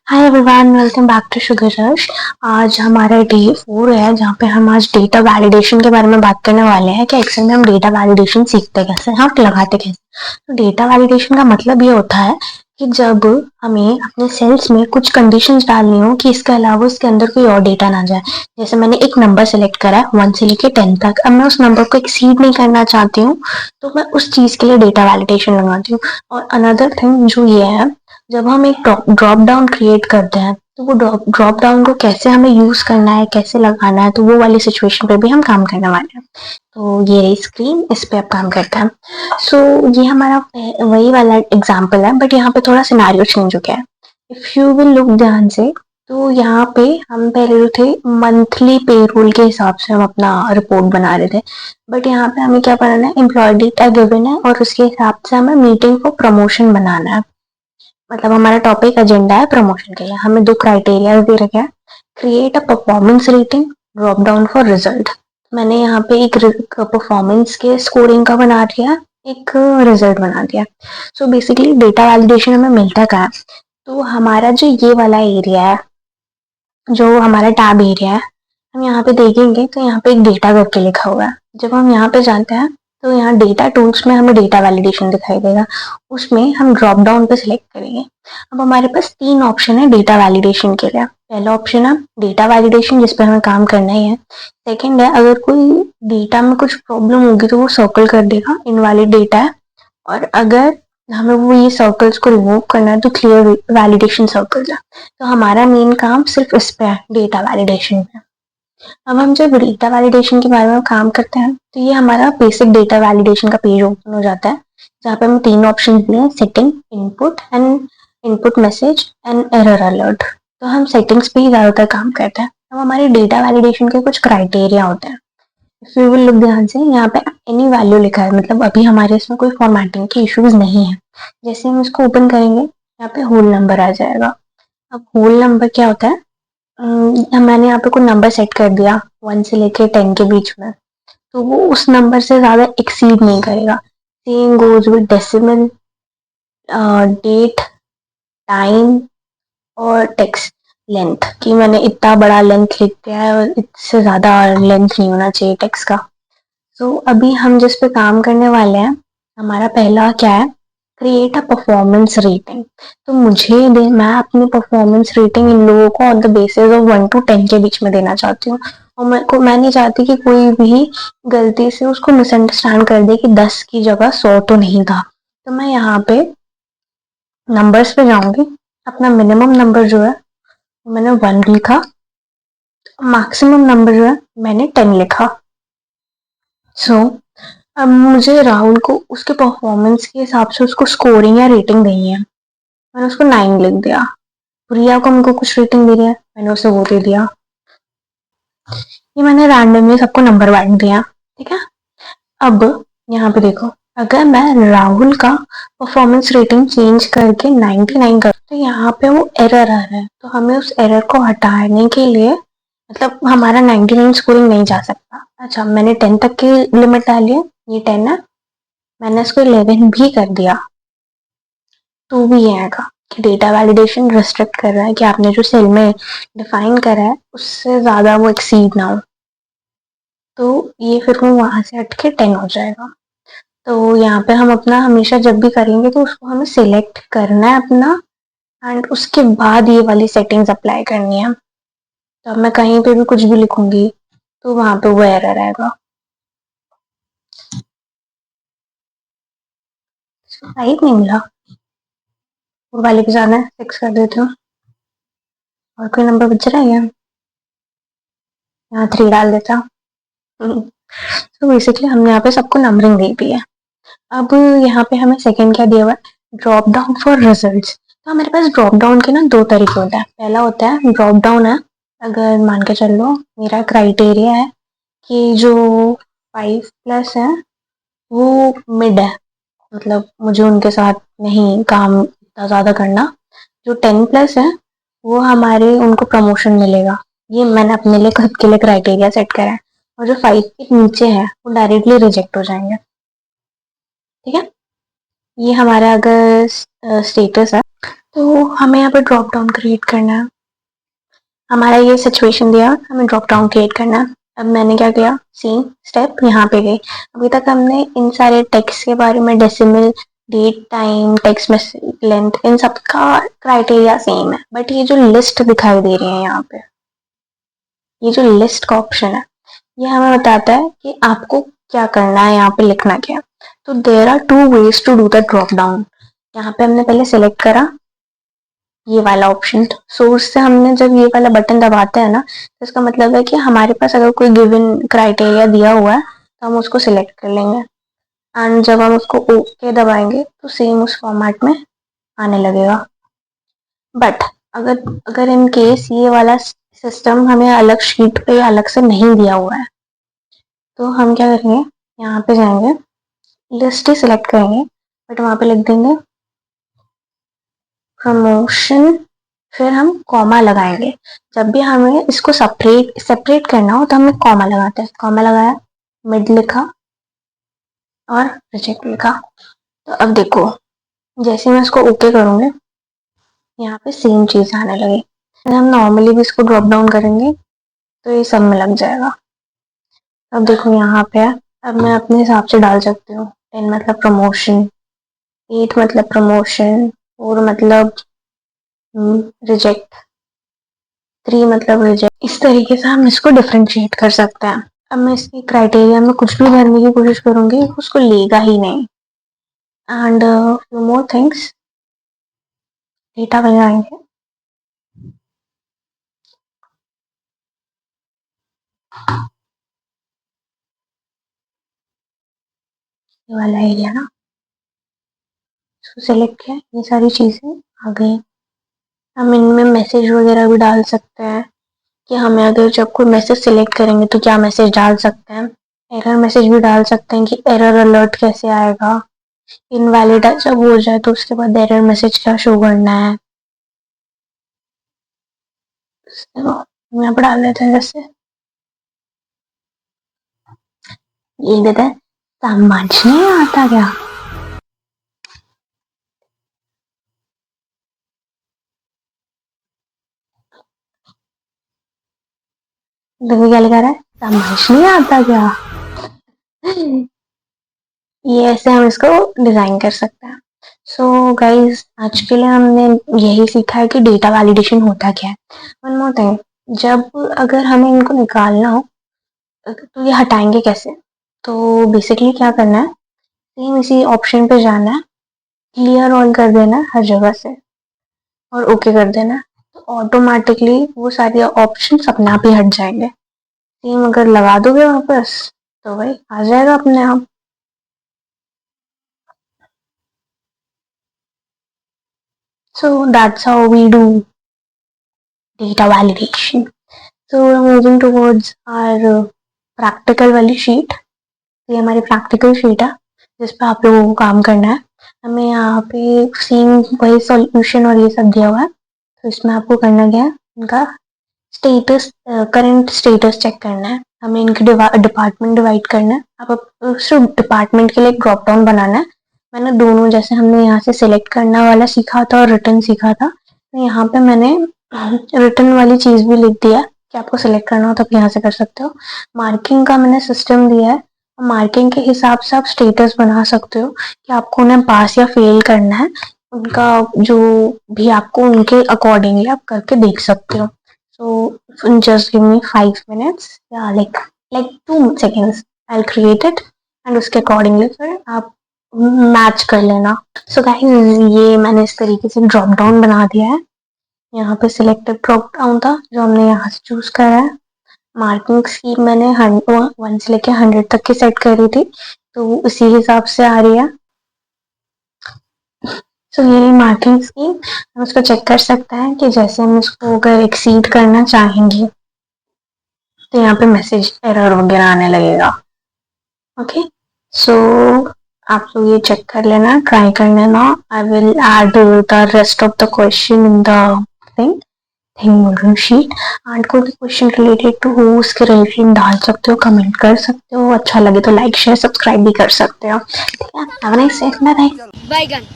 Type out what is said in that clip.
Hi everyone, welcome back to Sugar Rush. आज हमारा day 4 है जहाँ पे हम आज डेटा वैलिडेशन के बारे में बात करने वाले हैं कि एक्सेल में हम डेटा वैलिडेशन सीखते कैसे, हाँ लगाते कैसे। तो डेटा वैलिडेशन का मतलब ये होता है कि जब हमें अपने सेल्स में कुछ कंडीशंस डालनी हो कि इसके अलावा उसके अंदर कोई और डेटा ना जाए। जैसे मैंने एक नंबर सेलेक्ट करा है 1 से लेके 10 तक, अब मैं उस नंबर को एक्सीड नहीं करना चाहती हूँ, तो मैं उस चीज के लिए डेटा वैलिडेशन लगाती हूँ। और अनदर थिंग जो ये है, जब हम एक ड्रॉप डाउन क्रिएट करते हैं तो वो ड्रॉप डाउन को कैसे हमें यूज करना है, कैसे लगाना है, तो वो वाली सिचुएशन पे भी हम काम करने वाले हैं। तो ये रही स्क्रीन, इस पे आप काम करते हैं। सो ये हमारा वही वाला एग्जांपल है, बट यहाँ पे थोड़ा सिनेरियो चेंज हो गया है। इफ यू विल लुक ध्यान से, तो यहाँ पे हम पहले जो थे मंथली पेरोल के हिसाब से हम अपना रिपोर्ट बना रहे थे, बट यहाँ पे हमें क्या बनाना है, एम्प्लॉय डेटा गिवन है और उसके हिसाब से हमें मीटिंग फॉर प्रमोशन बनाना है। मतलब हमारा टॉपिक एजेंडा है प्रमोशन के लिए, हमें दो क्राइटेरिया दे रखे हैं, create a performance rating, drop down for result. मैंने यहाँ पे एक परफॉर्मेंस के स्कोरिंग का बना दिया, एक रिजल्ट बना दिया। सो बेसिकली डेटा वैलिडेशन हमें मिलता क्या है, तो हमारा जो ये वाला एरिया है, जो हमारा टैब एरिया है, हम यहाँ पे देखेंगे तो यहाँ पे एक डेटा करके लिखा हुआ है। जब हम यहाँ पे जाते हैं तो यहाँ डेटा टूल्स में हमें डेटा वैलिडेशन दिखाई देगा, उसमें हम ड्रॉप डाउन पे सिलेक्ट करेंगे। अब हमारे पास 3 ऑप्शन है डेटा वैलिडेशन के लिए। पहला ऑप्शन है डेटा वैलिडेशन, जिस पे हमें काम करना ही है। सेकेंड है, अगर कोई डेटा में कुछ प्रॉब्लम होगी तो वो सर्कल कर देगा इनवैलिड डेटा है, और अगर हमें वो ये सर्कल्स को रिमूव करना है तो क्लियर वैलिडेशन सर्कल्स है। तो हमारा मेन काम सिर्फ इस पे है, डेटा वैलिडेशन पे। अब हम जब डेटा वैलिडेशन के बारे में काम करते हैं तो ये हमारा बेसिक डेटा वैलिडेशन का पेज ओपन हो जाता है, जहाँ पे हम 3 ऑप्शन दिए हैं, setting, input and input message and error alert. तो हम सेटिंग्स पे ही ज़्यादातर काम करते हैं। अब हमारे डेटा वैलिडेशन के कुछ क्राइटेरिया होते हैं। इफ यू विल लुक ध्यान से, यहाँ पे एनी वैल्यू लिखा है, मतलब अभी हमारे इसमें कोई फॉर्मेटिंग की इश्यूज नहीं है। जैसे हम इसको ओपन करेंगे, यहाँ पे होल नंबर आ जाएगा। अब होल नंबर क्या होता है, मैंने यहाँ पे कोई नंबर सेट कर दिया 1 से लेके 10 के बीच में, तो वो उस नंबर से ज़्यादा एक्सीड नहीं करेगा। Same goes with decimal, date, time और टेक्स्ट लेंथ, कि मैंने इतना बड़ा लेंथ लिख दिया है और इससे ज़्यादा लेंथ नहीं होना चाहिए टेक्स्ट का। तो अभी हम जिस पे काम करने वाले हैं, हमारा पहला क्या है, क्रिएट अ परफॉर्मेंस रेटिंग। तो मैं अपनी परफॉर्मेंस रेटिंग इन लोगों को on the basis of 1 to 10 के बीच में देना चाहती हूँ। और मैं नहीं चाहती कि कोई भी गलती से उसको मिसअंडरस्टैंड कर दे कि 10 की जगह 100 तो नहीं था। तो मैं यहाँ पे नंबर्स पे जाऊंगी, अपना मिनिमम नंबर जो है मैंने 1 लिखा, मैक्सिमम नंबर जो है मैंने 10 लिखा। सो अब मुझे राहुल को उसके परफॉर्मेंस के हिसाब से उसको स्कोरिंग या रेटिंग देनी है, मैंने उसको 9 लिख दिया। प्रिया को हमको कुछ रेटिंग दे रही है, मैंने उसे वो दे दिया। ये मैंने रैंडमली सबको नंबर बांट दिया, ठीक है। अब यहाँ पे देखो, अगर मैं राहुल का परफॉर्मेंस रेटिंग चेंज करके 99 कर, तो यहाँ पे वो एरर आ रहा है, तो हमें उस एरर को हटाने के लिए, मतलब हमारा 99 स्कोरिंग नहीं जा सकता। अच्छा, मैंने 10 तक की लिमिट डाली है, ये 10 है, मैंने इसको 11 भी कर दिया, तो भी ये आएगा कि डेटा वैलिडेशन रिस्ट्रिक्ट कर रहा है कि आपने जो सेल में डिफाइन करा है उससे ज़्यादा वो एक्सीड ना हो। तो ये फिर वो वहाँ से हट के 10 हो जाएगा। तो यहाँ पे हम अपना हमेशा जब भी करेंगे तो उसको हमें सिलेक्ट करना है अपना, एंड उसके बाद ये वाली सेटिंग्स अप्लाई करनी है। तो अब मैं कहीं पे भी कुछ भी लिखूंगी तो वहाँ पे वो एरर आएगा। राइट नहीं मिला, वो वाले पे जाना है, फिक्स कर देती हूँ। और कोई नंबर बच रहा है क्या, यहाँ 3 डाल देता। तो बेसिकली हमने यहाँ पे सबको नंबरिंग दे दी है। अब यहाँ पे हमें सेकंड क्या दिया हुआ है, ड्रॉप डाउन फॉर रिजल्ट्स। तो हमारे पास ड्रॉप डाउन के ना 2 तरीके होते हैं। पहला होता है ड्रॉप डाउन है, अगर मान के चल लो मेरा क्राइटेरिया है कि जो 5 प्लस है वो मिड है, मतलब मुझे उनके साथ नहीं काम इतना ज़्यादा करना। जो 10 प्लस है वो हमारे उनको प्रमोशन मिलेगा, ये मैंने अपने लिए खुद के लिए क्राइटेरिया सेट करा है। और जो 5 के नीचे है वो डायरेक्टली रिजेक्ट हो जाएंगे, ठीक है। ये हमारा अगर स्टेटस है। तो हमें यहाँ पे ड्रॉप डाउन क्रिएट करना है। हमारा ये सिचुएशन दिया, हमें ड्रॉप डाउन क्रिएट करना है। अब मैंने क्या किया, सेम स्टेप यहाँ पे गई। अभी तक हमने इन सारे टेक्स्ट के बारे में, decimal, date, time, text message length, इन सब का क्राइटेरिया सेम है, बट ये जो लिस्ट दिखाई दे रही है यहाँ पे, ये जो लिस्ट का ऑप्शन है, ये हमें बताता है कि आपको क्या करना है, यहाँ पे लिखना क्या है। तो there are 2 ways to do the drop down. यहाँ पे हमने पहले सेलेक्ट करा ये वाला ऑप्शन। सोर्स से हमने जब ये वाला बटन दबाते हैं ना, तो इसका मतलब है कि हमारे पास अगर कोई गिवन क्राइटेरिया दिया हुआ है तो हम उसको सिलेक्ट कर लेंगे, एंड जब हम उसको ओके दबाएंगे तो सेम उस फॉर्मेट में आने लगेगा। बट अगर अगर इन केस ये वाला सिस्टम हमें अलग शीट पे अलग से नहीं दिया हुआ है, तो हम क्या करेंगे, यहाँ पे जाएंगे, लिस्ट ही सिलेक्ट करेंगे, बट वहां पे लिख देंगे प्रमोशन, फिर हम कॉमा लगाएंगे। जब भी हमें इसको सेपरेट सेपरेट करना हो तो हमें कॉमा लगाते हैं। कॉमा लगाया, मिड लिखा और रिजेक्ट लिखा। तो अब देखो, जैसे मैं इसको ओके करूंगे, यहाँ पे सेम चीज आने लगी। अगर हम नॉर्मली भी इसको ड्रॉप डाउन करेंगे तो ये सब में लग जाएगा। अब देखो यहाँ पे है, अब मैं अपने हिसाब से डाल सकती हूँ। 10 मतलब प्रमोशन, 8 मतलब प्रमोशन, 4 मतलब रिजेक्ट, 3 मतलब रिजेक्ट। इस तरीके से हम इसको डिफ्रेंशिएट कर सकते हैं। अब मैं इसके क्राइटेरिया में कुछ भी भरने की कोशिश करूंगी, उसको लेगा ही नहीं। And few more things, data बनाएंगे, ये वाला एरिया ना, इसको सेलेक्ट किया, ये सारी चीजें आ गई। हम इनमें मैसेज वगैरह भी डाल सकते हैं कि हमें अगर जब कोई मैसेज सिलेक्ट करेंगे तो क्या मैसेज डाल सकते हैं। एरर मैसेज भी डाल सकते हैं कि एरर अलर्ट कैसे आएगा। इनवैलिड जब हो जाए तो उसके बाद एरर मैसेज क्या शो करना है। हम यहाँ पर डाल देते हैं, जैसे ये देते हैं, समझ नहीं आता क्या। देखो क्या लिखा रहा है, समझ नहीं आता क्या। ये ऐसे हम इसको डिजाइन कर सकते हैं। सो गाइज, आज के लिए हमने यही सीखा है कि डेटा वैलिडेशन होता क्या है। वन मोर थिंग, जब अगर हमें इनको निकालना हो तो ये हटाएंगे कैसे। तो बेसिकली क्या करना है, सेम इसी ऑप्शन पे जाना है, क्लियर ऑल कर देना है हर जगह से और ओके कर देना है। तो ऑटोमेटिकली वो सारे ऑप्शन अपने आप ही हट जाएंगे। सेम अगर लगा दोगे वापस तो भाई आ जाएगा अपने आप। So that's how we do data validation. So we're moving towards our practical वाली शीट। ये हमारी प्रैक्टिकल शीट है जिस पे आप लोगों को काम करना है। हमें यहाँ पे सेम वही सॉल्यूशन और ये सब दिया हुआ है, तो इसमें आपको करना क्या है, इनका स्टेटस, करंट स्टेटस चेक करना है। हमें इनके डिपार्टमेंट डिवाइड करना है। आप सिर्फ डिपार्टमेंट के लिए एक ड्रॉप डाउन बनाना है। मैंने दोनों, जैसे हमने यहाँ से सिलेक्ट करना वाला सीखा था और रिटर्न सीखा था, तो यहाँ पे मैंने रिटर्न वाली चीज भी लिख दिया कि आपको सिलेक्ट करना हो तो आप यहाँ से कर सकते हो। मार्किंग का मैंने सिस्टम दिया है, मार्किंग के हिसाब से आप स्टेटस बना सकते हो कि आपको उन्हें पास या फेल करना है। उनका जो भी आपको उनके अकॉर्डिंगली आप करके देख सकते हो। So just give me 5 minutes, yeah, like 2 seconds. I'll create it and उसके अकॉर्डिंगली फिर आप मैच कर लेना। सो गाइस, ये मैंने इस तरीके से ड्रॉप डाउन बना दिया है। यहाँ पे सिलेक्टेड ड्रॉप डाउन था जो हमने यहाँ से चूज करा है। मार्किंग स्कीम मैंने 1 से लेके 100 तक की सेट करी थी, तो उसी हिसाब से आ रही है। सो ये मार्किंग स्कीम, हम उसको चेक कर सकते हैं कि जैसे हम इसको अगर एक्सीड करना चाहेंगे तो यहाँ पे मैसेज एरर वगैरह आने लगेगा। ओके, सो आप लोग ये चेक कर लेना, ट्राई कर लेना। I will add the rest of the question in the thing thing sheet. And कोई भी क्वेश्चन रिलेटेड टू हो उसके रिलेटेड डाल सकते हो, कमेंट कर सकते हो। अच्छा लगे तो लाइक शेयर सब्सक्राइब भी कर सकते हो। ठीक है, have a nice day, bye bye.